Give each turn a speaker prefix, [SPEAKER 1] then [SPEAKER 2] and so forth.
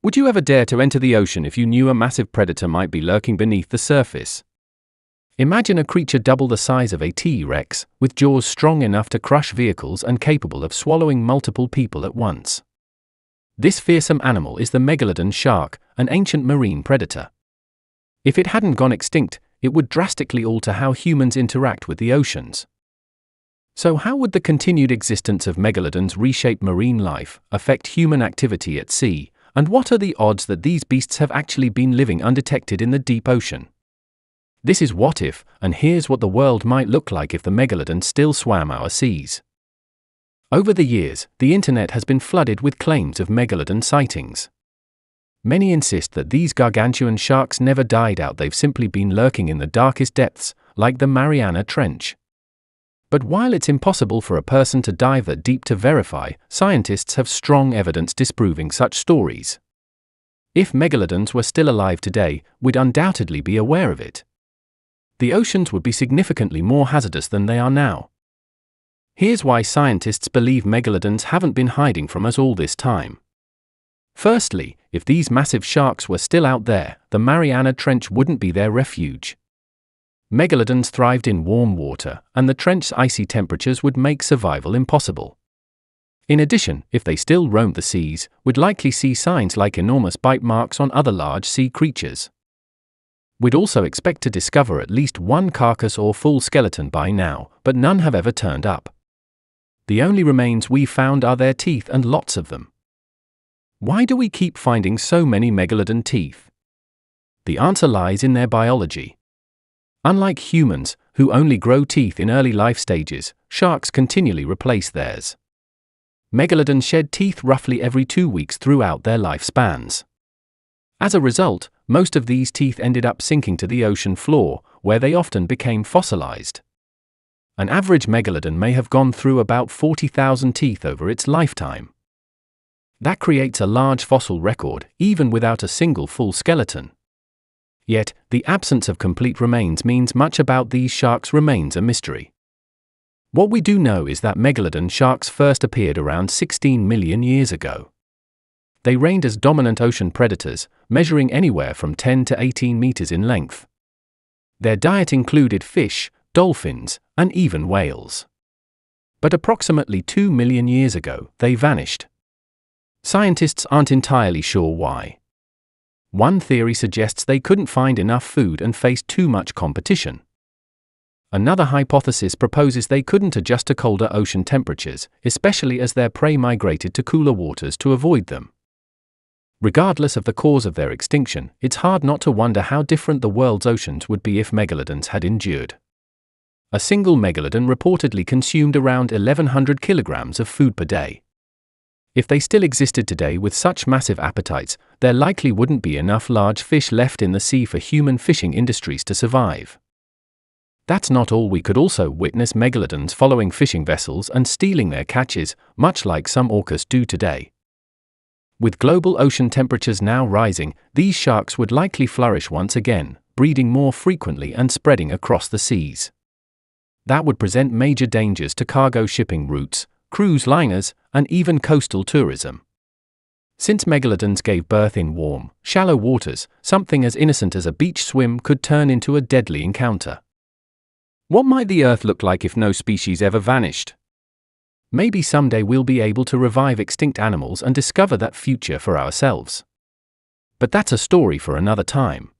[SPEAKER 1] Would you ever dare to enter the ocean if you knew a massive predator might be lurking beneath the surface? Imagine a creature double the size of a T-Rex, with jaws strong enough to crush vehicles and capable of swallowing multiple people at once. This fearsome animal is the Megalodon shark, an ancient marine predator. If it hadn't gone extinct, it would drastically alter how humans interact with the oceans. So how would the continued existence of megalodons reshape marine life, affect human activity at sea, and what are the odds that these beasts have actually been living undetected in the deep ocean? This is What If, and here's what the world might look like if the megalodon still swam our seas. Over the years, the internet has been flooded with claims of megalodon sightings. Many insist that these gargantuan sharks never died out, they've simply been lurking in the darkest depths, like the Mariana Trench. But while it's impossible for a person to dive that deep to verify, scientists have strong evidence disproving such stories. If megalodons were still alive today, we'd undoubtedly be aware of it. The oceans would be significantly more hazardous than they are now. Here's why scientists believe megalodons haven't been hiding from us all this time. Firstly, if these massive sharks were still out there, the Mariana Trench wouldn't be their refuge. Megalodons thrived in warm water, and the trench's icy temperatures would make survival impossible. In addition, if they still roamed the seas, we'd likely see signs like enormous bite marks on other large sea creatures. We'd also expect to discover at least one carcass or full skeleton by now, but none have ever turned up. The only remains we've found are their teeth, and lots of them. Why do we keep finding so many megalodon teeth? The answer lies in their biology. Unlike humans, who only grow teeth in early life stages, sharks continually replace theirs. Megalodons shed teeth roughly every 2 weeks throughout their lifespans. As a result, most of these teeth ended up sinking to the ocean floor, where they often became fossilized. An average megalodon may have gone through about 40,000 teeth over its lifetime. That creates a large fossil record, even without a single full skeleton. Yet, the absence of complete remains means much about these sharks remains a mystery. What we do know is that megalodon sharks first appeared around 16 million years ago. They reigned as dominant ocean predators, measuring anywhere from 10 to 18 meters in length. Their diet included fish, dolphins, and even whales. But approximately 2 million years ago, they vanished. Scientists aren't entirely sure why. One theory suggests they couldn't find enough food and faced too much competition. Another hypothesis proposes they couldn't adjust to colder ocean temperatures, especially as their prey migrated to cooler waters to avoid them. Regardless of the cause of their extinction, it's hard not to wonder how different the world's oceans would be if megalodons had endured. A single megalodon reportedly consumed around 1,100 kilograms of food per day. If they still existed today with such massive appetites, there likely wouldn't be enough large fish left in the sea for human fishing industries to survive. That's not all. We could also witness megalodons following fishing vessels and stealing their catches, much like some orcas do today. With global ocean temperatures now rising, these sharks would likely flourish once again, breeding more frequently and spreading across the seas. That would present major dangers to cargo shipping routes, cruise liners, and even coastal tourism. Since megalodons gave birth in warm, shallow waters, something as innocent as a beach swim could turn into a deadly encounter. What might the Earth look like if no species ever vanished? Maybe someday we'll be able to revive extinct animals and discover that future for ourselves. But that's a story for another time.